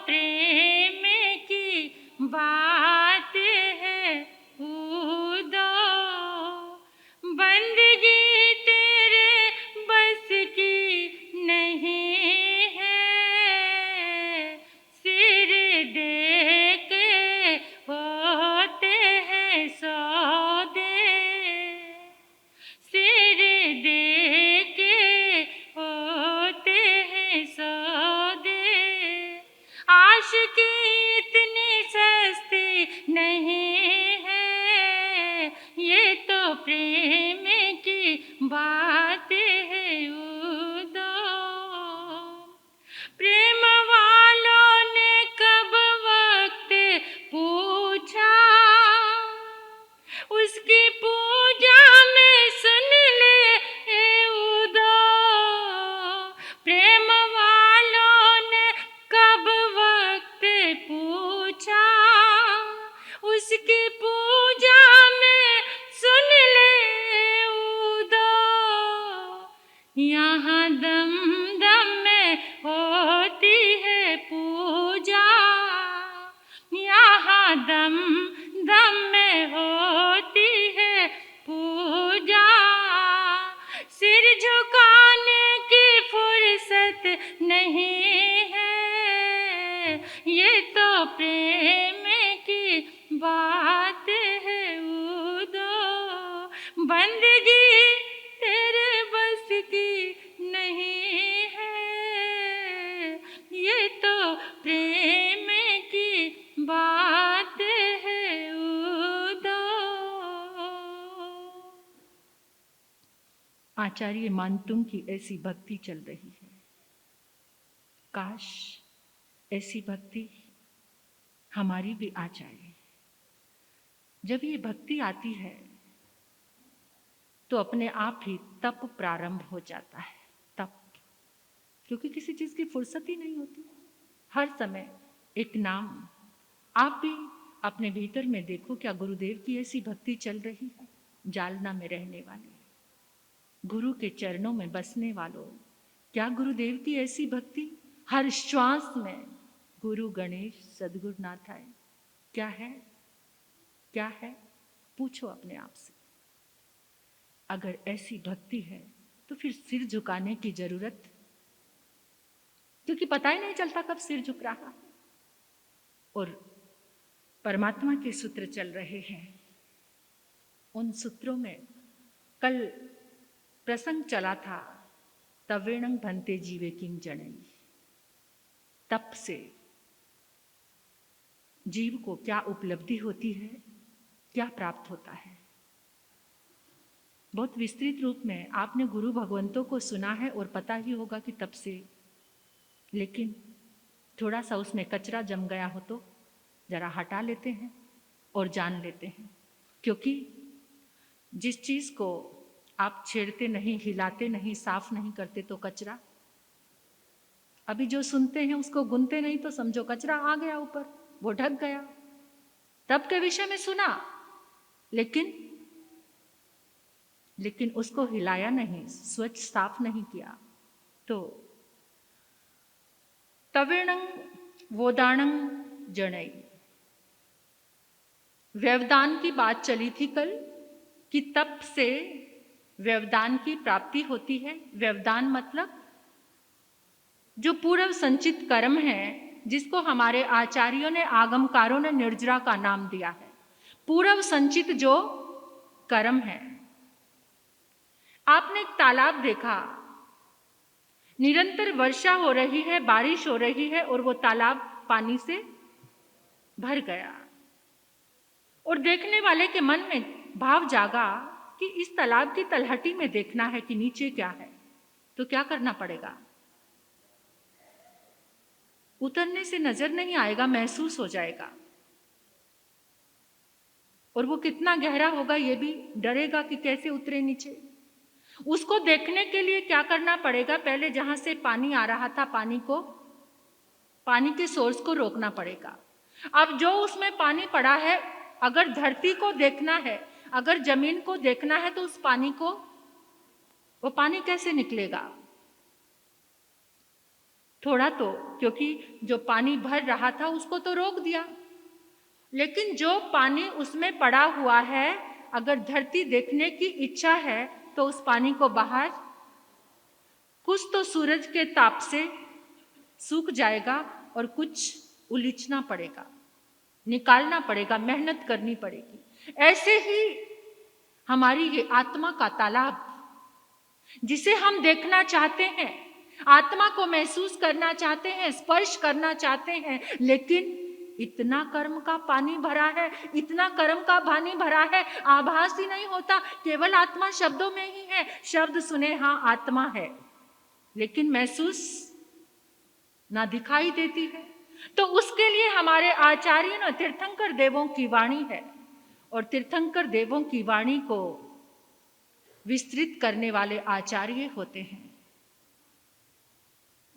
प्रेम की बात है उदो, बंदगी तेरे बस की नहीं है, सिर दे के होते हैं सौदे, सिर दे के होते हैं सौदे, आशिकी इतनी सस्ती नहीं है, ये तो प्रेम की बात है उदो। प्रेम वालों ने कब वक्त पूछा, उसकी पूजा में सुन ले उदो, प्रेम वालों ने कब वक्त पूछा, उसकी पूजा में सुन ले उदो, यहाँ दम दम में होती है पूजा, यहाँ दम दम में होती है पूजा, सिर झुकाने की फुर्सत नहीं है, ये तो प्रेम की बात है उदो, बंदगी तेरे बस की नहीं है, ये तो प्रेम की बात है उदो। आचार्य मानतुंग की ऐसी भक्ति चल रही है। काश ऐसी भक्ति हमारी भी आ जाए। जब ये भक्ति आती है तो अपने आप ही तप प्रारंभ हो जाता है। तप, क्योंकि किसी चीज की फुर्सत ही नहीं होती, हर समय एक नाम। आप भी अपने भीतर में देखो, क्या गुरुदेव की ऐसी भक्ति चल रही है? जालना में रहने वाले, गुरु के चरणों में बसने वालों, क्या गुरुदेव की ऐसी भक्ति हर श्वास में गुरु गणेश सद्गुरु नाथ आए? क्या है? क्या है? पूछो अपने आप से। अगर ऐसी भक्ति है तो फिर सिर झुकाने की जरूरत, क्योंकि पता ही नहीं चलता कब सिर झुक रहा है। और परमात्मा के सूत्र चल रहे हैं। उन सूत्रों में कल प्रसंग चला था, तवेणं भन्ते जीवे किंग जनई। तप से जीव को क्या उपलब्धि होती है, क्या प्राप्त होता है। बहुत विस्तृत रूप में आपने गुरु भगवंतों को सुना है और पता ही होगा कि तप से, लेकिन थोड़ा सा उसमें कचरा जम गया हो तो जरा हटा लेते हैं और जान लेते हैं। क्योंकि जिस चीज को आप छेड़ते नहीं, हिलाते नहीं, साफ नहीं करते तो कचरा, अभी जो सुनते हैं उसको गुनते नहीं तो समझो कचरा आ गया ऊपर, वो ढक गया। तप के विषय में सुना, लेकिन उसको हिलाया नहीं, स्वच्छ साफ नहीं किया तो तवेणं वोदाणं जणई। व्यवदान की बात चली थी कल कि तप से व्यवदान की प्राप्ति होती है। व्यवदान मतलब जो पूर्व संचित कर्म है, जिसको हमारे आचार्यों ने, आगमकारों ने निर्जरा का नाम दिया है। पूर्व संचित जो कर्म है। आपने एक तालाब देखा, निरंतर वर्षा हो रही है, बारिश हो रही है और वो तालाब पानी से भर गया और देखने वाले के मन में भाव जागा कि इस तालाब की तलहटी में देखना है कि नीचे क्या है। तो क्या करना पड़ेगा? उतरने से नजर नहीं आएगा, महसूस हो जाएगा। और वो कितना गहरा होगा ये भी डरेगा कि कैसे उतरे नीचे। उसको देखने के लिए क्या करना पड़ेगा? पहले जहां से पानी आ रहा था, पानी के सोर्स को रोकना पड़ेगा। अब जो उसमें पानी पड़ा है, अगर धरती को देखना है, अगर जमीन को देखना है तो उस पानी को, वो पानी कैसे निकलेगा? थोड़ा तो, क्योंकि जो पानी भर रहा था उसको तो रोक दिया, लेकिन जो पानी उसमें पड़ा हुआ है, अगर धरती देखने की इच्छा है तो उस पानी को बाहर कुछ तो सूरज के ताप से सूख जाएगा और कुछ उलीचना पड़ेगा, निकालना पड़ेगा, मेहनत करनी पड़ेगी। ऐसे ही हमारी ये आत्मा का तालाब, जिसे हम देखना चाहते हैं, आत्मा को महसूस करना चाहते हैं, स्पर्श करना चाहते हैं, लेकिन इतना कर्म का पानी भरा है, इतना कर्म का पानी भरा है, आभास ही नहीं होता, केवल आत्मा शब्दों में ही है। शब्द सुने, हाँ आत्मा है, लेकिन महसूस ना दिखाई देती है। तो उसके लिए हमारे आचार्य न तीर्थंकर देवों की वाणी है, और तीर्थंकर देवों की वाणी को विस्तृत करने वाले आचार्य होते हैं,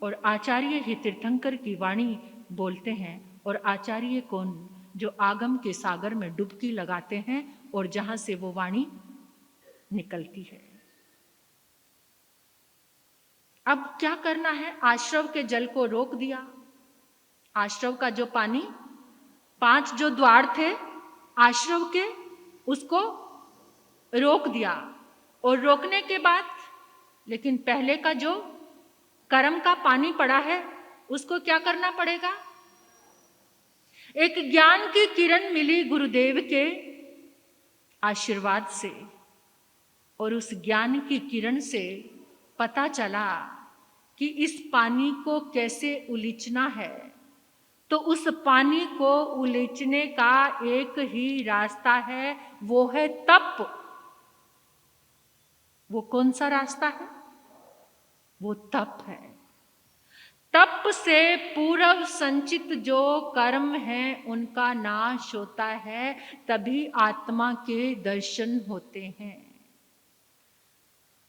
और आचार्य ही तीर्थंकर की वाणी बोलते हैं। और आचार्य कौन? जो आगम के सागर में डुबकी लगाते हैं और जहां से वो वाणी निकलती है। अब क्या करना है? आश्रव के जल को रोक दिया, आश्रव का जो पानी, 5 जो द्वार थे आश्रव के, उसको रोक दिया। और रोकने के बाद, लेकिन पहले का जो कर्म का पानी पड़ा है उसको क्या करना पड़ेगा? एक ज्ञान की किरण मिली गुरुदेव के आशीर्वाद से, और उस ज्ञान की किरण से पता चला कि इस पानी को कैसे उलीचना है। तो उस पानी को उलीचने का एक ही रास्ता है, वो है तप। वो कौन सा रास्ता है? वो तप है। तप से पूर्व संचित जो कर्म है उनका नाश होता है, तभी आत्मा के दर्शन होते हैं।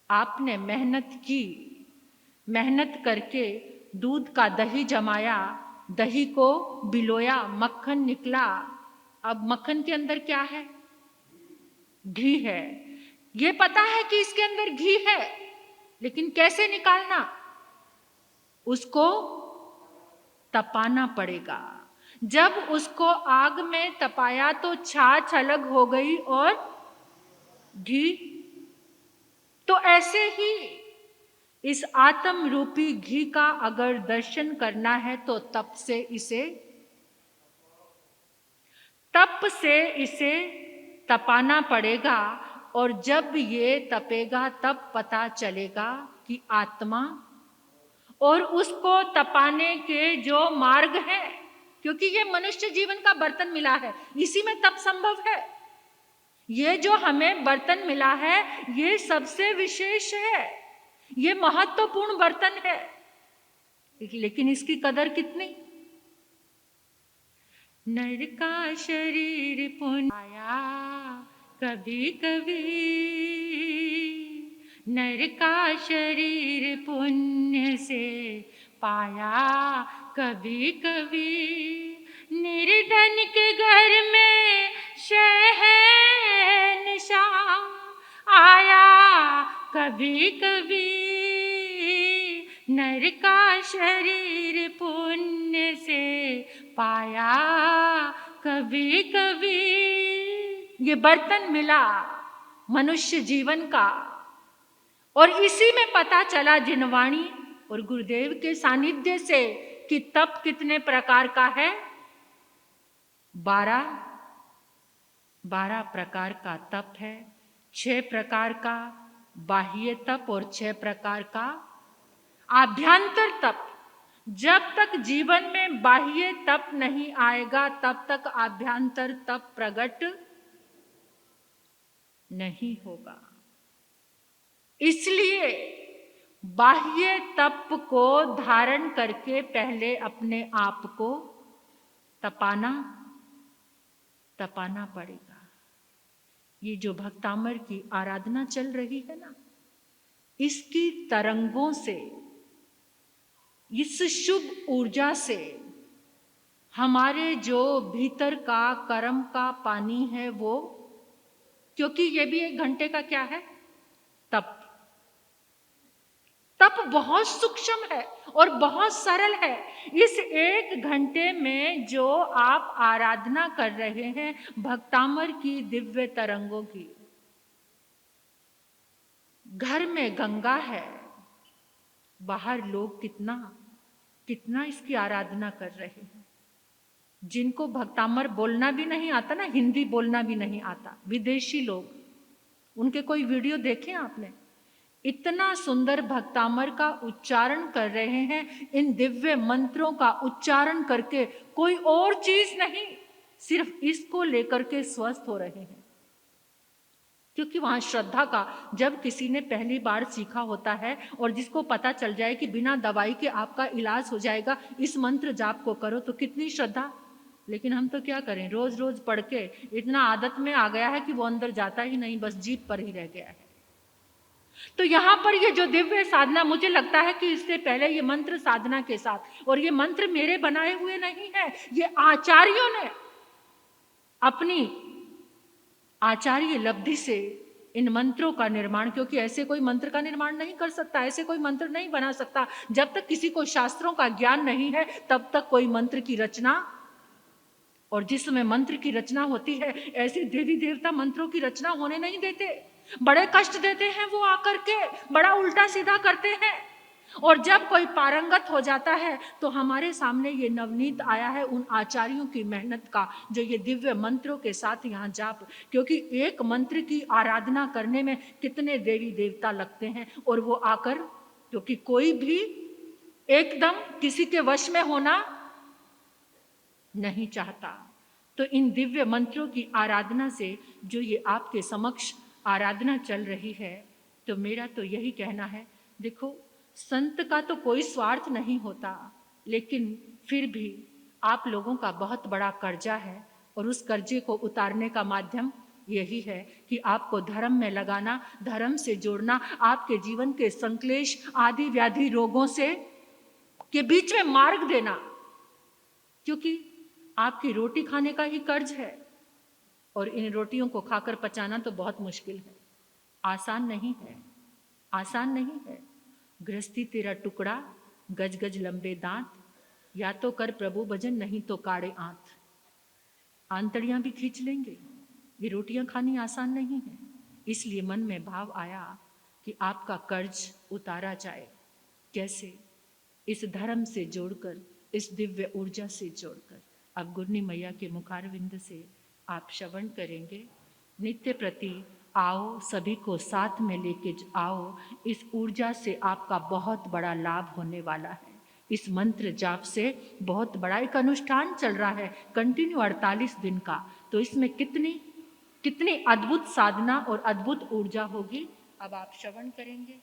आपने मेहनत की, मेहनत करके दूध का दही जमाया, दही को बिलोया, मक्खन निकला। अब मक्खन के अंदर क्या है? घी है। ये पता है कि इसके अंदर घी है, लेकिन कैसे निकालना? उसको तपाना पड़ेगा। जब उसको आग में तपाया तो छाछ अलग हो गई और घी। तो ऐसे ही इस आत्म रूपी घी का अगर दर्शन करना है तो तप से इसे तपाना पड़ेगा। और जब ये तपेगा तब पता चलेगा कि आत्मा, और उसको तपाने के जो मार्ग है, क्योंकि ये मनुष्य जीवन का बर्तन मिला है, इसी में तप संभव है। ये जो हमें बर्तन मिला है ये सबसे विशेष है, ये महत्वपूर्ण बर्तन है, लेकिन इसकी कदर कितनी? नर का शरीर पुण्य आया कभी कभी, नर का शरीर पुण्य से पाया कभी कभी। निर्धन के घर में शहंशाह आया कभी कभी, नर का शरीर पुण्य से पाया कभी कभी। ये बर्तन मिला मनुष्य जीवन का, और इसी में पता चला जिनवाणी और गुरुदेव के सानिध्य से कि तप कितने प्रकार का है। 12 प्रकार का तप है। 6 प्रकार का बाह्य तप और 6 प्रकार का आभ्यंतर तप। जब तक जीवन में बाह्य तप नहीं आएगा तब तक आभ्यंतर तप प्रकट नहीं होगा। इसलिए बाह्य तप को धारण करके पहले अपने आप को तपाना पड़ेगा। ये जो भक्तामर की आराधना चल रही है ना, इसकी तरंगों से, इस शुभ ऊर्जा से हमारे जो भीतर का कर्म का पानी है वो, क्योंकि ये भी 1 घंटे का क्या है? तप। तप बहुत सूक्ष्म है और बहुत सरल है। इस 1 घंटे में जो आप आराधना कर रहे हैं भक्तामर की दिव्य तरंगों की, घर में गंगा है, बाहर लोग कितना कितना इसकी आराधना कर रहे हैं। जिनको भक्तामर बोलना भी नहीं आता ना, हिंदी बोलना भी नहीं आता, विदेशी लोग, उनके कोई वीडियो देखे आपने? इतना सुंदर भक्तामर का उच्चारण कर रहे हैं, इन दिव्य मंत्रों का उच्चारण करके कोई और चीज नहीं, सिर्फ इसको लेकर के स्वस्थ हो रहे हैं। क्योंकि वहां श्रद्धा का, जब किसी ने पहली बार सीखा होता है और जिसको पता चल जाए कि बिना दवाई के आपका इलाज हो जाएगा, इस मंत्र जाप को करो, तो कितनी श्रद्धा। लेकिन हम तो क्या करें, रोज रोज पढ़ के इतना आदत में आ गया है कि वो अंदर जाता ही नहीं, बस जीभ पर ही रह गया है। तो यहाँ पर ये जो दिव्य साधना, मुझे लगता है कि इससे पहले ये मंत्र साधना के साथ, और ये मंत्र मेरे बनाए हुए नहीं है, ये आचार्यों ने अपनी आचार्य लब्धि से इन मंत्रों का निर्माण, क्योंकि ऐसे कोई मंत्र का निर्माण नहीं कर सकता, ऐसे कोई मंत्र नहीं बना सकता। जब तक किसी को शास्त्रों का ज्ञान नहीं है तब तक कोई मंत्र की रचना, और जिस समय मंत्र की रचना होती है ऐसे देवी देवता मंत्रों की रचना होने नहीं देते, बड़े कष्ट देते हैं वो आकर के, बड़ा उल्टा सीधा करते हैं। और जब कोई पारंगत हो जाता है तो हमारे सामने ये नवनीत आया है उन आचार्यों की मेहनत का, जो ये दिव्य मंत्रों के साथ यहाँ जाप, क्योंकि एक मंत्र की आराधना करने में कितने देवी देवता लगते हैं, और वो आकर, क्योंकि कोई भी एकदम किसी के वश में होना नहीं चाहता, तो इन दिव्य मंत्रों की आराधना से जो ये आपके समक्ष आराधना चल रही है, तो मेरा तो यही कहना है, देखो संत का तो कोई स्वार्थ नहीं होता, लेकिन फिर भी आप लोगों का बहुत बड़ा कर्जा है, और उस कर्जे को उतारने का माध्यम यही है कि आपको धर्म में लगाना, धर्म से जोड़ना, आपके जीवन के संक्लेश आदि व्याधि रोगों से के बीच में मार्ग देना, क्योंकि आपकी रोटी खाने का ही कर्ज है, और इन रोटियों को खाकर पचाना तो बहुत मुश्किल है, आसान नहीं है, आसान नहीं है। गृहस्थी तेरा टुकड़ा, गज गज लंबे दांत, या तो कर प्रभु भजन नहीं तो काड़े आंत। आंतड़ियां भी खींच लेंगे, ये रोटियां खानी आसान नहीं है। इसलिए मन में भाव आया कि आपका कर्ज उतारा जाए। कैसे? इस धर्म से जोड़कर, इस दिव्य ऊर्जा से जोड़कर। अब गुरनी मैया के मुखारविंद से आप श्रवण करेंगे। नित्य प्रति आओ, सभी को साथ में लेके आओ, इस ऊर्जा से आपका बहुत बड़ा लाभ होने वाला है। इस मंत्र जाप से बहुत बड़ा एक अनुष्ठान चल रहा है कंटिन्यू 48 दिन का, तो इसमें कितनी कितनी अद्भुत साधना और अद्भुत ऊर्जा होगी, अब आप श्रवण करेंगे।